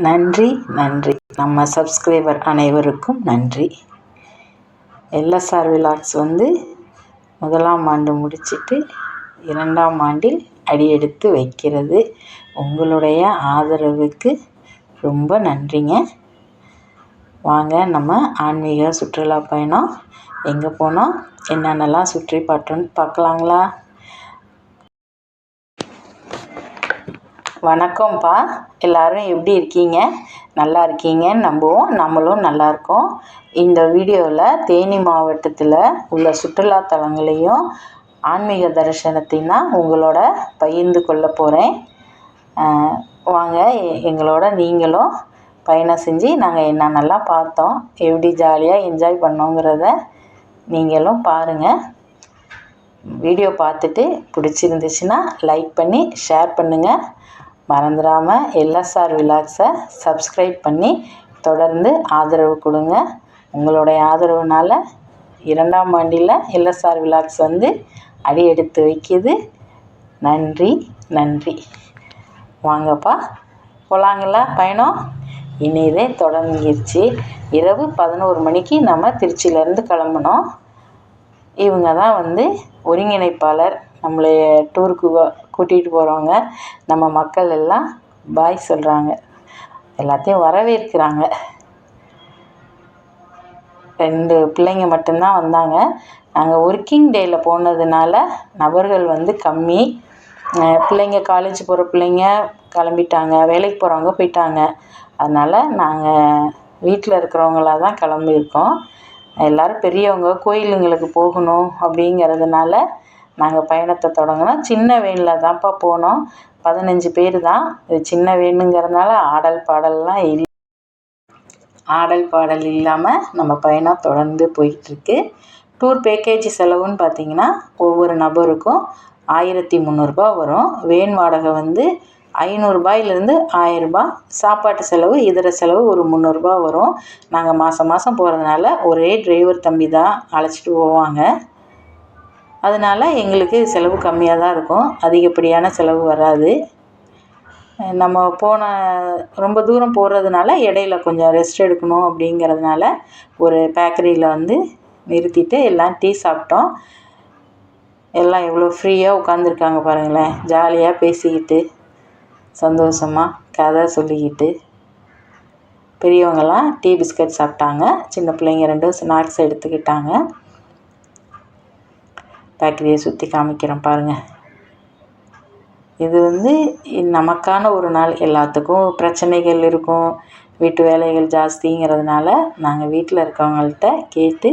நன்றி நன்றி. நம்ம சப்ஸ்கிரைபர் அனைவருக்கும் நன்றி. எல்எஸ்ஆர் விலாக்ஸ் வந்து 1ஆம் ஆண்டு முடிச்சிட்டு 2ஆம் ஆண்டில் அடியெடுத்து வைக்கிறது. உங்களுடைய ஆதரவுக்கு ரொம்ப நன்றிங்க. வாங்க நம்ம ஆன்மீக சுற்றுலா பயணம் எங்கே போனோம், என்னென்னலாம் சுற்றி பார்த்தோன்னு பார்க்கலாங்களா? வணக்கம்ப்பா. எல்லோரும் எப்படி இருக்கீங்க? நல்லா இருக்கீங்கன்னு நம்புவோம். நம்மளும் நல்லா இருக்கோம். இந்த வீடியோவில் தேனி மாவட்டத்தில் உள்ள சுற்றுலாத்தலங்களையும் ஆன்மீக தரிசனத்தையும் தான் உங்களோட பகிர்ந்து கொள்ள போகிறேன். வாங்க எங்களோட நீங்களும் பயணம் செஞ்சு நாங்கள் என்னென்னலாம் பார்த்தோம், எப்படி ஜாலியாக என்ஜாய் பண்ணோங்கிறத நீங்களும் பாருங்கள். வீடியோ பார்த்துட்டு பிடிச்சிருந்துச்சுன்னா லைக் பண்ணி ஷேர் பண்ணுங்கள். மறந்துடாமல் எல்எஸ்ஆர் விலாக்ஸை சப்ஸ்கிரைப் பண்ணி தொடர்ந்து ஆதரவு கொடுங்க. உங்களுடைய ஆதரவுனால் 2ஆம் ஆண்டில் எல்எஸ்ஆர் விலாக்ஸ் வந்து அடி எடுத்து வைக்கிது. நன்றி நன்றி. வாங்கப்பா போகலாங்களா பயணம்? இனிதே தொடங்கிருச்சு. இரவு 11 மணிக்கு நம்ம திருச்சியிலேருந்து கிளம்புனோம். இவங்க தான் வந்து ஒருங்கிணைப்பாளர். நம்மளை டூருக்கு கூட்டிகிட்டு போகிறவங்க. நம்ம மக்கள் எல்லாம் பாய் சொல்கிறாங்க, எல்லாத்தையும் வரவேற்கிறாங்க. 2 பிள்ளைங்க மட்டும்தான் வந்தாங்க. நாங்கள் ஒர்க்கிங் டேயில் போனதுனால நபர்கள் வந்து கம்மி. பிள்ளைங்க காலேஜ் போகிற பிள்ளைங்க கிளம்பிட்டாங்க, வேலைக்கு போகிறவங்க போயிட்டாங்க. அதனால் நாங்கள் வீட்டில் இருக்கிறவங்களாக தான் கிளம்பியிருக்கோம். எல்லோரும் பெரியவங்க கோயிலுங்களுக்கு போகணும் அப்படிங்கிறதுனால நாங்கள் பயணத்தை தொடங்கினோம். சின்ன வேனில் தான்ப்பா போனோம். 15 பேர் தான். இது சின்ன வேனுங்கிறதுனால ஆடல் பாடல் இல்லாமல் நம்ம பயணம் தொடர்ந்து போயிட்டுருக்கு. டூர் பேக்கேஜ் செலவுன்னு பார்த்திங்கன்னா ஒவ்வொரு நபருக்கும் 1300 வரும். வேன் வாடகை வந்து 500 1000. சாப்பாட்டு செலவு இதர செலவு ஒரு 300 வரும். நாங்கள் மாதம் போகிறதுனால ஒரே டிரைவர் தம்பி தான் அழைச்சிட்டு போவாங்க. அதனால் எங்களுக்கு செலவு கம்மியாக தான் இருக்கும், அதிகப்படியான செலவு வராது. நம்ம ரொம்ப தூரம் போகிறதுனால இடையில கொஞ்சம் ரெஸ்ட் எடுக்கணும் அப்படிங்கிறதுனால ஒரு பேக்கரியில் வந்து நிறுத்திட்டு எல்லாம் டீ சாப்பிட்டோம். எல்லாம் எவ்வளோ ஃப்ரீயாக உட்காந்துருக்காங்க பாருங்களேன். ஜாலியாக பேசிக்கிட்டு சந்தோஷமாக கதை சொல்லிக்கிட்டு. பெரியவங்களாம் டீ பிஸ்கட் சாப்பிட்டாங்க. சின்ன பிள்ளைங்க 2 ஸ்நாக்ஸ் எடுத்துக்கிட்டாங்க. பேக்கரியை சுற்றி காமிக்கிறேன் பாருங்கள். இது வந்து நமக்கான ஒரு நாள். எல்லாத்துக்கும் பிரச்சனைகள் இருக்கும், வீட்டு வேலைகள் ஜாஸ்திங்கிறதுனால நாங்கள் வீட்டில் இருக்கவங்கள்ட்ட கேட்டு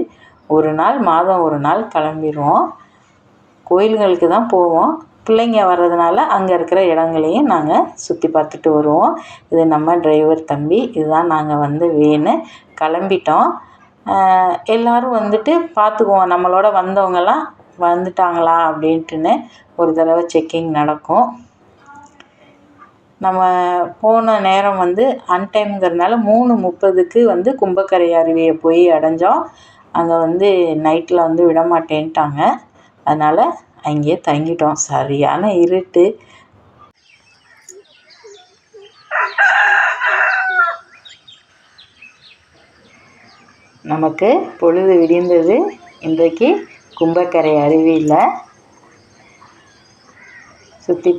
ஒரு நாள் மாதம் ஒரு நாள் கிளம்பிடுவோம். கோயில்களுக்கு தான் போவோம். பிள்ளைங்க வர்றதுனால அங்கே இருக்கிற இடங்களையும் நாங்கள் சுற்றி பார்த்துட்டு வருவோம். இது நம்ம டிரைவர் தம்பி. இதுதான் நாங்கள் வந்து வேனு. கிளம்பிட்டோம். எல்லோரும் வந்துட்டு பார்த்துக்குவோம், நம்மளோட வந்தவங்கலாம் வந்துட்டாங்களா அப்படின்ட்டுன்னு ஒரு தடவை செக்கிங் நடக்கும். நம்ம போன நேரம் வந்து அன்டைம்ங்கிறதுனால 3:30க்கு வந்து கும்பக்கரை அருவியை போய் அடைஞ்சோம். அங்கே வந்து நைட்டில் வந்து விடமாட்டேன்ட்டாங்க. அதனால் அங்கேயே தங்கிட்டோம். சரியான இருட்டு. நமக்கு பொழுது விடிந்தது. இன்றைக்கு கும்பக்கரை அருவியில் சுற்றி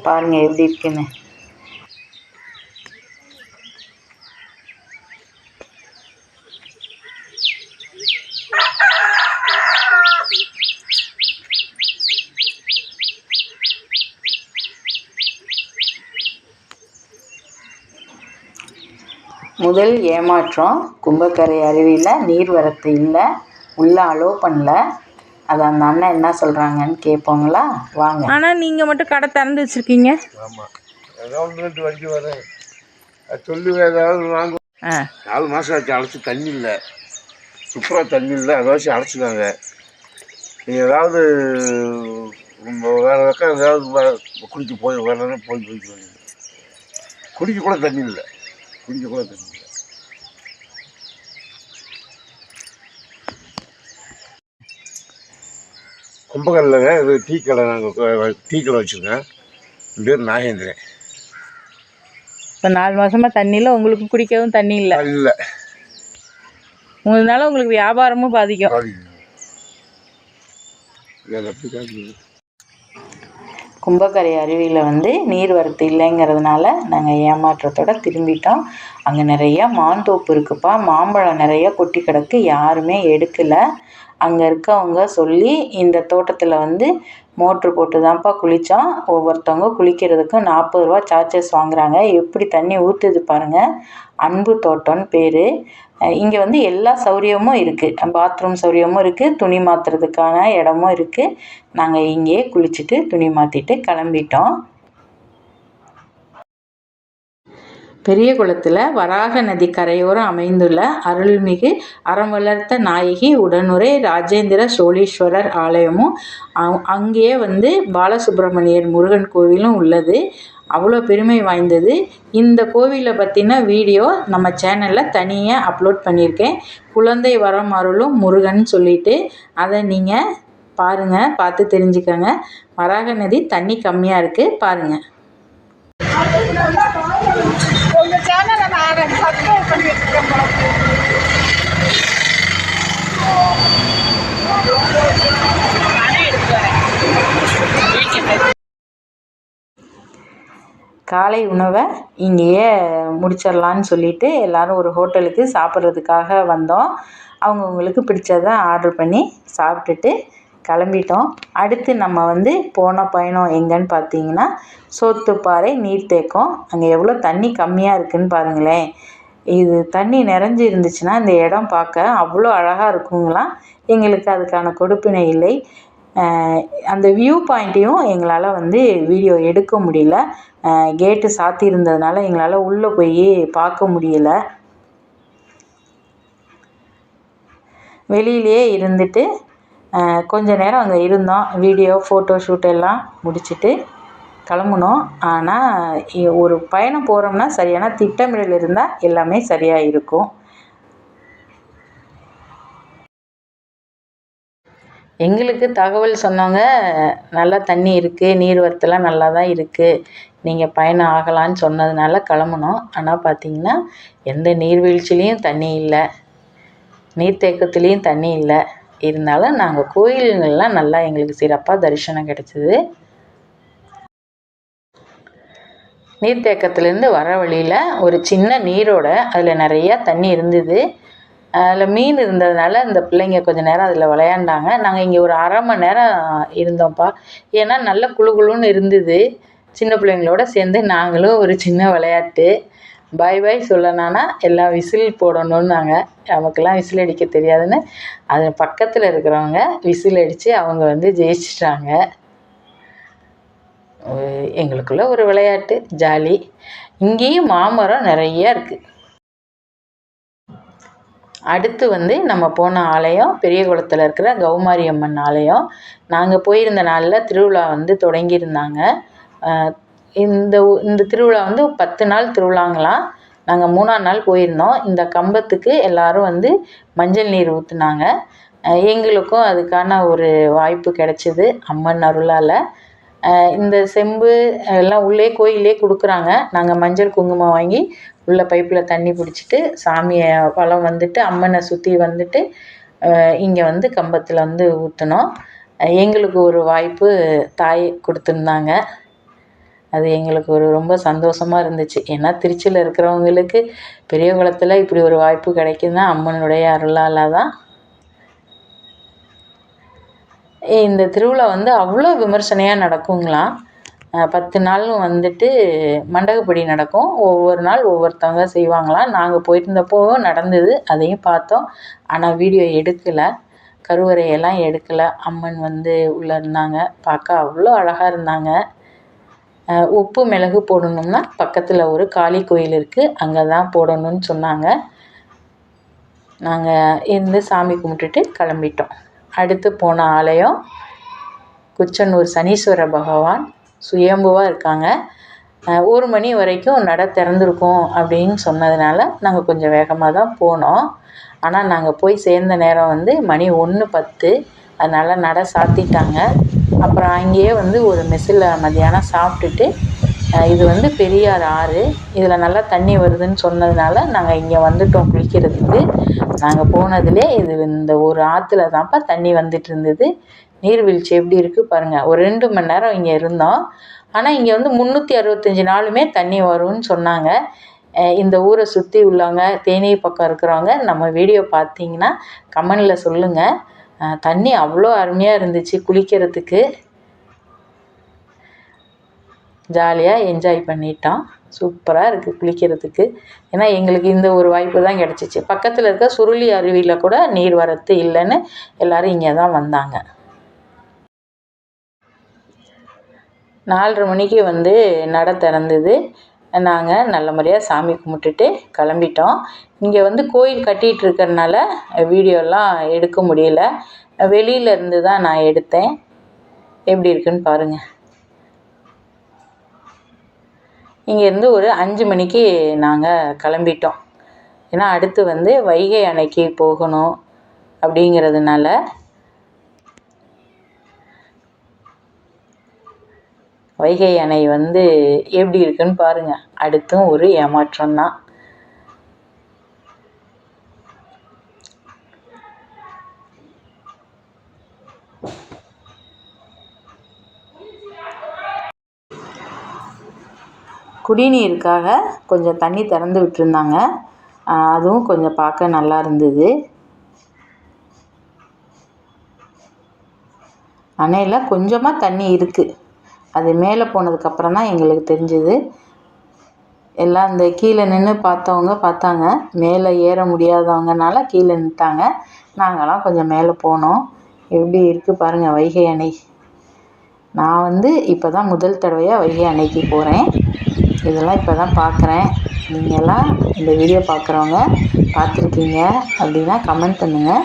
பாருங்கள் எப்படி இருக்குன்னு. முதல் ஏமாற்றம், கும்பக்கரை அருவியில் நீர்வரத்து இல்லை, உள்ளே அலோவ் பண்ணல. அது அந்த அண்ணன் என்ன சொல்கிறாங்கன்னு கேட்போங்களா? வாங்க. ஆனால் நீங்கள் மட்டும் கடை திறந்து வச்சுருக்கீங்க. ஆமாம், ஏதாவது 2 வரைக்கும் வரேன் சொல்லி ஏதாவது வாங்க. 4 மாதம் ஆச்சு அழைச்சி தண்ணி இல்லை, சூப்பராக தண்ணி இல்லை. அதாச்சும் அழைச்சிக்காங்க. நீங்கள் ஏதாவது வேறு பக்கம் ஏதாவது குடிக்க போய் வரணும், போய்க்கு வாங்க. குடிக்க கூட தண்ணி இல்லை. கும்பகரில்ங்க, இது டீ கடை. நாங்கள் டீ கடை வச்சுருக்கேன். என் பேர் நாகேந்திரன். இப்போ 4 மாதமாக தண்ணி இல்லை, உங்களுக்கு குடிக்கவும் தண்ணி இல்லை. இல்லை, உங்களால உங்களுக்கு வியாபாரமும் பாதிக்கும். கும்பக்கரை அருவியில் வந்து நீர்வரத்து இல்லைங்கிறதுனால நாங்கள் ஏமாற்றத்தோடு திரும்பிட்டோம். அங்கே நிறையா மாந்தோப்பு இருக்குப்பா, மாம்பழம் நிறையா கொட்டி கிடக்கு, யாருமே எடுக்கலை. அங்கே இருக்கவங்க சொல்லி இந்த தோட்டத்தில் வந்து மோட்ரு போட்டு தான்ப்பா குளித்தோம். ஒவ்வொருத்தவங்க குளிக்கிறதுக்கும் 40 ரூபா சார்ஜஸ் வாங்குகிறாங்க. எப்படி தண்ணி ஊற்றுது பாருங்கள். அன்பு தோட்டம்னு பேர். இங்கே வந்து எல்லா சௌகரியமும் இருக்குது, பாத்ரூம் சௌகரியமும் இருக்குது, துணி மாற்றுறதுக்கான இடமும் இருக்குது. நாங்கள் இங்கேயே குளிச்சுட்டு துணி மாற்றிட்டு கிளம்பிட்டோம். பெரிய குளத்தில் வராக நதி கரையோரம் அமைந்துள்ள அருள்மிகு அறம் வளர்த்த நாயகி உடனுரை ராஜேந்திர சோழீஸ்வரர் ஆலயமும் அங்கேயே வந்து பாலசுப்ரமணியர் முருகன் கோவிலும் உள்ளது. அவ்வளோ பெருமை வாய்ந்தது. இந்த கோவிலை பற்றின வீடியோ நம்ம சேனலில் தனியாக அப்லோட் பண்ணியிருக்கேன். குழந்தை வரம் அருளும் முருகன் சொல்லிட்டு அதை நீங்கள் பாருங்கள், பார்த்து தெரிஞ்சுக்கோங்க. வராக நதி தண்ணி கம்மியாக இருக்குது, பாருங்கள். காலை உணவை இங்கேயே முடிச்சிடலான்னு சொல்லிட்டு எல்லோரும் ஒரு ஹோட்டலுக்கு சாப்பிட்றதுக்காக வந்தோம். அவங்கவுங்களுக்கு பிடிச்சதை ஆர்டர் பண்ணி சாப்பிட்டுட்டு கிளம்பிட்டோம். அடுத்து நம்ம வந்து போன பயணம் எங்கன்னு பார்த்தீங்கன்னா சோத்துப்பாறை நீர்த்தேக்கம். அங்கே எவ்வளோ தண்ணி கம்மியாக இருக்குதுன்னு பாருங்களேன். இது தண்ணி நிறைஞ்சி இருந்துச்சுன்னா இந்த இடம் பார்க்க அவ்வளோ அழகாக இருக்குங்களாம். எங்களுக்கு அதுக்கான கொடுப்பினை இல்லை. அந்த வியூ பாயிண்ட்டையும் எங்களால் வந்து வீடியோ எடுக்க முடியல. கேட்டு சாத்தி இருந்ததுனால எங்களால் உள்ளே போய் பார்க்க முடியல. வெளியிலே இருந்துட்டு கொஞ்ச நேரம் அங்கே இருந்தோம். வீடியோ ஃபோட்டோ ஷூட் எல்லாம் முடிச்சுட்டு கிளம்புனோம். ஆனால் ஒரு பயணம் போகிறோம்னா சரியான திட்டமிடல் இருந்தால் எல்லாமே சரியாக இருக்கும். எங்களுக்கு தகவல் சொன்னவங்க நல்லா தண்ணி இருக்குது, நீர்வரத்துலாம் நல்லா தான் இருக்குது, நீங்கள் பயணம் ஆகலான்னு சொன்னதுனால கிளம்புனோம். ஆனால் பார்த்திங்கன்னா எந்த நீர்வீழ்ச்சிலையும் தண்ணி இல்லை, நீர்த்தேக்கத்துலேயும் தண்ணி இல்லை. இருந்தாலும் நாங்கள் கோயில்கள்லாம் நல்லா எங்களுக்கு சிறப்பாக தரிசனம் கிடச்சிது. நீர்த்தேக்கத்துலேருந்து வர வழியில் ஒரு சின்ன நீரோட அதில் நிறையா தண்ணி இருந்தது. அதில் மீன் இருந்ததுனால இந்த பிள்ளைங்க கொஞ்சம் நேரம் அதில் விளையாண்டாங்க. நாங்கள் இங்கே ஒரு அரை மணி நேரம் இருந்தோம்ப்பா. ஏன்னா நல்ல குளு குளுன்னு இருந்தது. சின்ன பிள்ளைங்களோட சேர்ந்து நாங்களும் ஒரு சின்ன விளையாட்டு. பாய் பாய் சொல்லணுன்னா எல்லாம் விசில் போடணுன்னாங்க. நமக்கெல்லாம் விசில் அடிக்க தெரியாதுன்னு அது பக்கத்தில் இருக்கிறவங்க விசில் அடித்து அவங்க வந்து ஜெயிச்சிட்டாங்க. எங்களுக்குள்ள ஒரு விளையாட்டு ஜாலி. இங்கேயும் மாமரம் நிறையா இருக்குது. அடுத்து வந்து நம்ம போன ஆலயம் பெரிய குளத்தில் இருக்கிற கௌமாரி அம்மன் ஆலயம். நாங்கள் போயிருந்த நாளில் திருவிழா வந்து தொடங்கியிருந்தாங்க. இந்த திருவிழா வந்து 10 நாள் திருவிழாங்களாம். நாங்கள் 3ஆம் நாள் போயிருந்தோம். இந்த கம்பத்துக்கு எல்லோரும் வந்து மஞ்சள் நீர் ஊற்றுனாங்க. எங்களுக்கும் அதுக்கான ஒரு வாய்ப்பு கிடைச்சிது அம்மன் அருளால். இந்த செம்பு எல்லாம் உள்ளே கோயிலே கொடுக்குறாங்க. நாங்கள் மஞ்சள் குங்குமம் வாங்கி உள்ள பைப்பில் தண்ணி பிடிச்சிட்டு சாமியை வலம் வந்துட்டு அம்மனை சுற்றி வந்துட்டு இங்கே வந்து கம்பத்தில் வந்து ஊற்றினோம். எங்களுக்கு ஒரு வாய்ப்பு தாய் கொடுத்துருந்தாங்க. அது எங்களுக்கு ஒரு ரொம்ப சந்தோஷமாக இருந்துச்சு. ஏன்னா திருச்சியில் இருக்கிறவங்களுக்கு பெரிய குளத்தில் இப்படி ஒரு வாய்ப்பு கிடைக்குதுன்னா அம்மனுடைய அருளால் தான். இந்த திருவிழா வந்து அவ்வளோ விமர்சனையாக நடக்குங்களாம். 10 நாளும் வந்துட்டு மண்டகப்படி நடக்கும். ஒவ்வொரு நாள் ஒவ்வொருத்தவங்க செய்வாங்களாம். நாங்கள் போயிருந்தப்போ நடந்தது, அதையும் பார்த்தோம். ஆனால் வீடியோ எடுக்கலை, கருவறையெல்லாம் எடுக்கலை. அம்மன் வந்து உள்ளே இருந்தாங்க. பார்க்க அவ்வளோ அழகாக இருந்தாங்க. உப்பு மிளகு போடணும்னா பக்கத்தில் ஒரு காளி கோயில் இருக்குது, அங்கே தான் போடணும்னு சொன்னாங்க. நாங்கள் இருந்து சாமி கும்பிட்டுட்டு கிளம்பிட்டோம். அடுத்து போன ஆலயம் குச்சனூர் சனீஸ்வர பகவான் சுயம்புவாக இருக்காங்க. 1 மணி வரைக்கும் நட திறந்துருக்கும் அப்படின்னு சொன்னதுனால நாங்கள் கொஞ்சம் வேகமாக தான் போனோம். ஆனால் நாங்கள் போய் சேர்ந்த நேரம் வந்து மணி 1:10. அதனால் நட சாத்திட்டாங்க. அப்புறம் அங்கேயே வந்து ஒரு மெஸ்ஸில் மத்தியானம் சாப்பிட்டுட்டு இது வந்து பெரியார் ஆறு. இதில் நல்லா தண்ணி வருதுன்னு சொன்னதுனால நாங்கள் இங்கே வந்துட்டோம் குளிக்கிறதுக்கு. நாங்கள் போனதுலே இந்த ஒரு ஆற்றுல தான்ப்பா தண்ணி வந்துட்டு இருந்தது. நீர்வீழ்ச்சி எப்படி இருக்குது பாருங்கள். ஒரு 2 மணி நேரம் இங்கே இருந்தோம். ஆனால் இங்கே வந்து 365 நாளுமே தண்ணி வரும்னு சொன்னாங்க. இந்த ஊரை சுற்றி உள்ளவங்க, தேனி பக்கம் இருக்கிறவங்க நம்ம வீடியோ பார்த்தீங்கன்னா கமெண்டில் சொல்லுங்கள். தண்ணி அவ்வளோ அருமையாக இருந்துச்சு குளிக்கிறதுக்கு. ஜாலியாக என்ஜாய் பண்ணிட்டோம். சூப்பராக இருக்குது குளிக்கிறதுக்கு. ஏன்னா எங்களுக்கு இந்த ஒரு வாய்ப்பு தான் கிடச்சிச்சு. பக்கத்தில் இருக்க சுருளி அருவியில் கூட நீர் வரத்து இல்லைன்னு எல்லோரும் இங்கே தான் வந்தாங்க. 4:30 மணிக்கு வந்து நட திறந்தது. நாங்கள் நல்ல முறையாக சாமி கும்பிட்டுட்டு கிளம்பிட்டோம். இங்கே வந்து கோயில் கட்டிகிட்டு இருக்கிறனால வீடியோலாம் எடுக்க முடியல. வெளியில் இருந்து தான் நான் எடுத்தேன். எப்படி இருக்குன்னு பாருங்கள். இங்கேருந்து ஒரு 5 மணிக்கு நாங்கள் கிளம்பிட்டோம். ஏன்னா அடுத்து வந்து வைகை அணைக்கு போகணும் அப்படிங்கிறதுனால. வைகை அணை வந்து எப்படி இருக்குன்னு பாருங்கள். அடுத்தும் ஒரு ஏமாற்றம் தான். குடிநீருக்காக கொஞ்சம் தண்ணி திறந்து விட்டுருந்தாங்க. அதுவும் கொஞ்சம் பார்க்க நல்லா இருந்தது. அணையில் கொஞ்சமாக தண்ணி இருக்குது. அது மேலே போனதுக்கப்புறம் தான் எங்களுக்கு தெரிஞ்சுது. எல்லாம் இந்த கீழே நின்று பார்த்தவங்க பார்த்தாங்க. மேலே ஏற முடியாதவங்கனால கீழே நின்றுட்டாங்க. நாங்களாம் கொஞ்சம் மேலே போனோம். எப்படி இருக்குது பாருங்கள் வைகை அணை. நான் வந்து இப்போ தான் முதல் தடவையாக வைகை அணைக்கு போகிறேன். இதெல்லாம் இப்போ தான் பார்க்குறேன். நீங்கள்லாம் இந்த வீடியோ பார்க்குறவங்க பார்த்துருக்கீங்க அப்படின்னா கமெண்ட் பண்ணுங்கள்.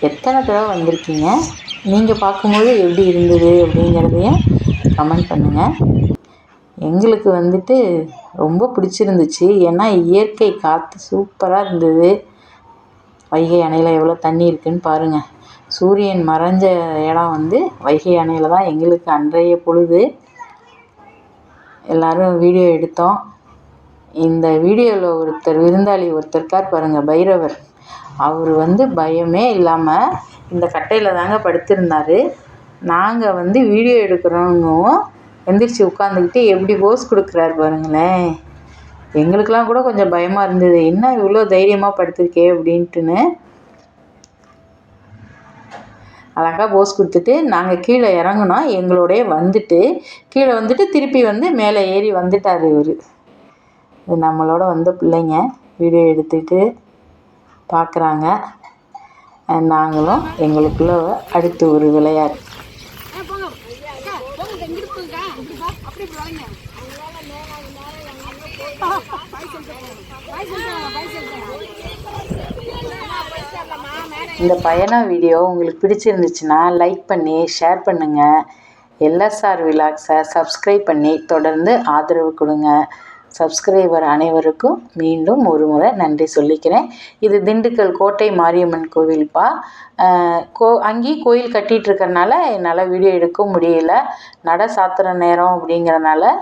எத்தனை தடவை வந்திருக்கீங்க, நீங்கள் பார்க்கும்போது எப்படி இருந்தது அப்படிங்கிறதையும் கமெண்ட் பண்ணுங்கள். எங்களுக்கு வந்துட்டு ரொம்ப பிடிச்சிருந்துச்சு. ஏன்னா இயற்கை காற்று சூப்பராக இருந்தது. வைகை அணையில் எவ்வளோ தண்ணி இருக்குதுன்னு பாருங்கள். சூரியன் மறைஞ்ச இடம் வந்து வைகை அணையில் தான் எங்களுக்கு அன்றைய பொழுது. எல்லோரும் வீடியோ எடுத்தோம். இந்த வீடியோவில் விருந்தாளி ஒருத்தர் இருக்கார் பாருங்கள், பைரவர். அவர் வந்து பயமே இல்லாமல் இந்த கட்டையில் தாங்க படுத்திருந்தார். நாங்கள் வந்து வீடியோ எடுக்கிறோங்கவும் எந்திரிச்சு உட்காந்துக்கிட்டு எப்படி போஸ் கொடுக்குறாரு பாருங்களேன். எங்களுக்கெலாம் கூட கொஞ்சம் பயமாக இருந்தது. என்ன இவ்வளோ தைரியமாக படுத்திருக்கே அப்படின்ட்டுன்னு. அழகாக போஸ் கொடுத்துட்டு நாங்கள் கீழே இறங்கினோம். எங்களோடய வந்துட்டு கீழே வந்துட்டு திருப்பி வந்து மேலே ஏறி வந்துட்டார் இவர். இது நம்மளோட வந்த பிள்ளைங்க வீடியோ எடுத்துகிட்டு பார்க்குறாங்க. நாங்களும் எங்களுக்குள்ள அடுத்து ஒரு விளையாட்டு. இந்த பயண வீடியோ உங்களுக்கு பிடிச்சிருந்துச்சுன்னா லைக் பண்ணி ஷேர் பண்ணுங்கள். LSR விலாக்ஸை சப்ஸ்கிரைப் பண்ணி தொடர்ந்து ஆதரவு கொடுங்க. சப்ஸ்கிரைபர் அனைவருக்கும் மீண்டும் ஒரு முறை நன்றி சொல்லிக்கிறேன். இது திண்டுக்கல் கோட்டை மாரியம்மன் கோவில்ப்பா. அங்கேயும் கோயில் கட்டிகிட்டு இருக்கிறனால என்னால் வீடியோ எடுக்க முடியல. நட சாத்துற நேரம் அப்படிங்கிறனால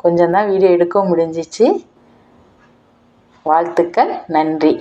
கொஞ்சம் தான் வீடியோ எடுக்க முடிஞ்சிச்சு. வாழ்த்துக்கள். நன்றி.